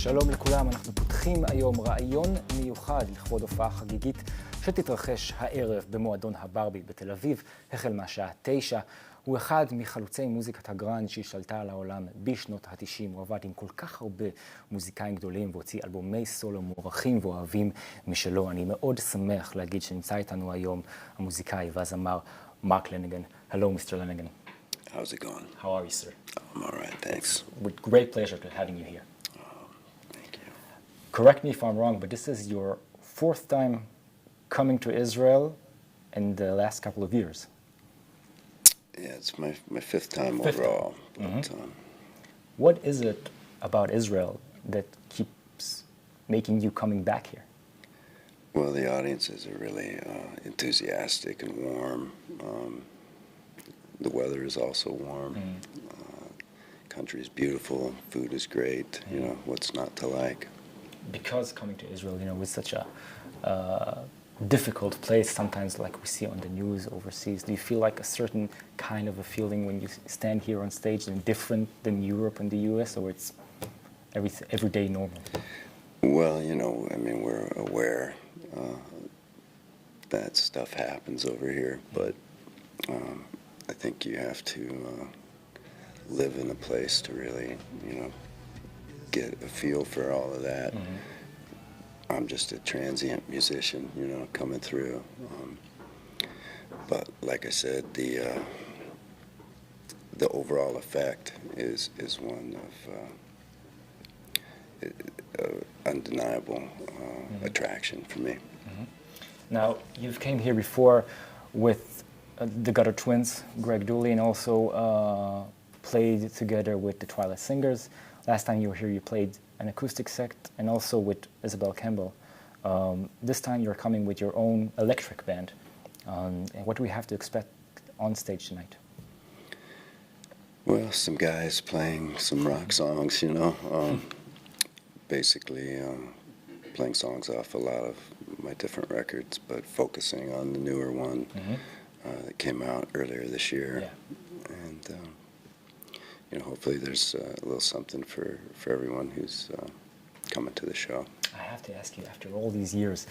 שלום לכולם, אנחנו פותחים היום ראיון מיוחד לכבוד הופעה חגיגית שתתרחש הערב במועדון הברבי בתל אביב, החל מהשעה 9. הוא אחד מחלוצי מוזיקת הגראנג' שהשתלטה על העולם בשנות ה-90. הוא עבד עם כל כך הרבה מוזיקאים גדולים והוציא אלבומי סולו מוערכים ואוהבים משלו. אני מאוד שמח להגיד שנמצא איתנו היום המוזיקאי והזמר מרק לנגן. Hello, Mr. Lanegan. How's it going? How are you, sir? I'm all right, thanks. With great pleasure having you here. Thank you. Correct me if I'm wrong, but this is your fourth time coming to Israel in the last couple of years. Yeah, it's my fifth time overall. But, What is it about Israel that keeps making you coming back here? well, the audiences are really enthusiastic and warm. The weather is also warm. Country is beautiful. Food is great. You know, what's not to like? Because coming to Israel, you know, is such a difficult place sometimes, like we see on the news overseas. Do you feel like a certain kind of a feeling when you stand here on stage and different than Europe and the US, or it's everyday normal? Well, you know, I mean, we're aware that stuff happens over here, but I think you have to live in a place to really, you know, get a feel for all of that. I'm just a transient musician, you know, coming through. But like I said, the overall effect is one of undeniable attraction for me. Now, you've came here before with the Gutter Twins, Greg Dooley, and also played together with the Twilight Singers. Last time you were here, you played an acoustic set, and also with Isabel Campbell. This time you're coming with your own electric band. And what do we have to expect on stage tonight? Well, some guys playing some rock songs, you know. Basically playing songs off a lot of my different records, but focusing on the newer one that came out earlier this year. Yeah. And, you know, hopefully there's a little something for everyone who's coming to the show. I have to ask you, after all these years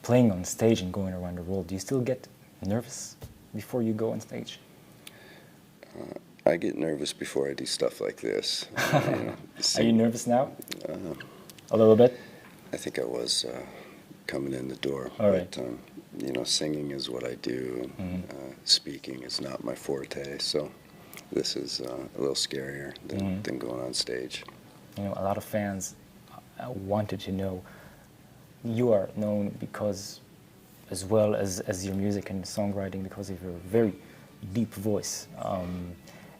playing on stage and going around the world, do you still get nervous before you go on stage? I get nervous before I do stuff like this. You know, Are you nervous now? A little bit? I think I was coming in the door. All but, right. You know, singing is what I do, and speaking is not my forte, so this is a little scarier than going on stage. You know, a lot of fans wanted to know, you are known because, as well as your music and songwriting, because of your very deep voice.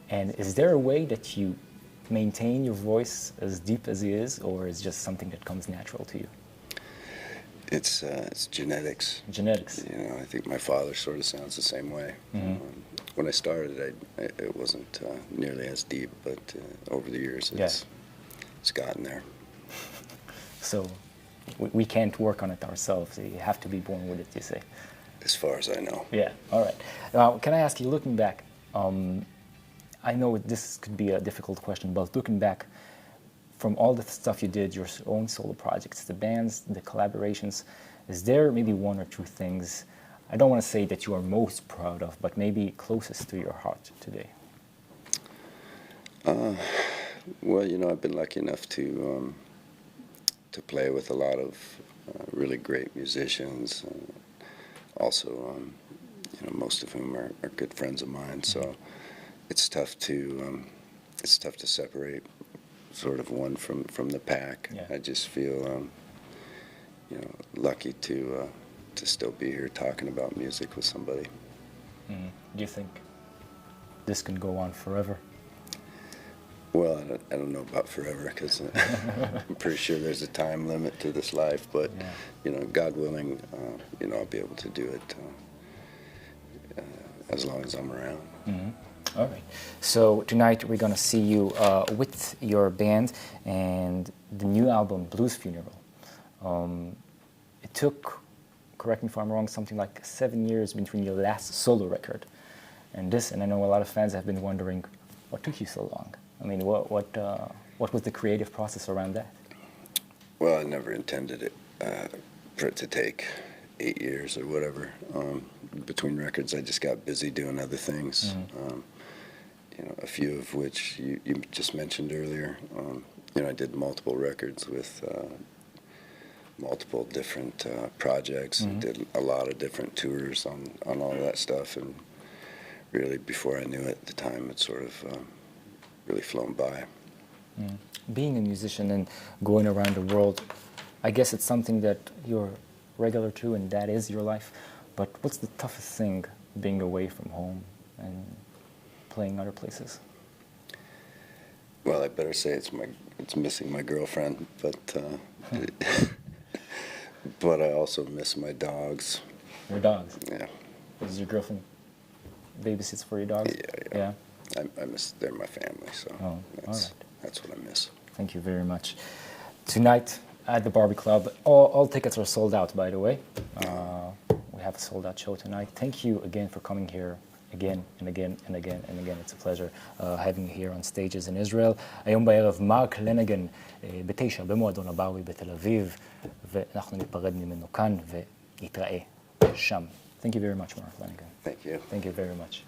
And is there a way that you maintain your voice as deep as it is, or is just something that comes natural to you? It's genetics. Genetics. You know, I think my father sort of sounds the same way. When I started, it wasn't nearly as deep, but over the years, it's gotten there. So we can't work on it ourselves. You have to be born with it, you say. As far as I know. Yeah, all right. Now, can I ask you, looking back, I know this could be a difficult question, but looking back from all the stuff you did, your own solo projects, the bands, the collaborations, is there maybe one or two things, I don't want to say that you are most proud of, but maybe closest to your heart today? Well, you know, I've been lucky enough to play with a lot of really great musicians. Also, you know, most of whom are good friends of mine. So it's tough to separate sort of one from the pack. Yeah. I just feel, you know, lucky to still be here talking about music with somebody. Do you think this can go on forever? Well, I don't know about forever, because I'm pretty sure there's a time limit to this life. But you know, God willing, you know, I'll be able to do it as long as I'm around. All right. So tonight we're going to see you with your band and the new album, Blues Funeral. It took, correct me if I'm wrong, something like 7 years between your last solo record and this, and I know a lot of fans have been wondering, what took you so long? I mean, what was the creative process around that? Well, I never intended it for it to take 8 years or whatever. Between records, I just got busy doing other things. You know, a few of which you just mentioned earlier. You know, I did multiple records with multiple different projects and did a lot of different tours on all that stuff. And really, before I knew it, the time had sort of really flown by. Being a musician and going around the world, I guess it's something that you're regular to, and that is your life. But what's the toughest thing being away from home and playing other places? Well, I better say it's missing my girlfriend, but but I also miss my dogs. Your dogs? Yeah. Does your girlfriend babysits for your dogs? Yeah. I miss, they're my family, so that's what I miss. Thank you very much. Tonight at the Barbie Club, all tickets are sold out, by the way. We have a sold-out show tonight. Thank you again for coming here again and again and again and again. It's a pleasure having you here on stages in Israel. היום בערב מרק לנגן ב-9 במועדון הברבי בתל אביב, ואנחנו ניפרד ממנו כאן ונתראה שם. Thank you very much, Mark Lanegan. Thank you. Thank you very much.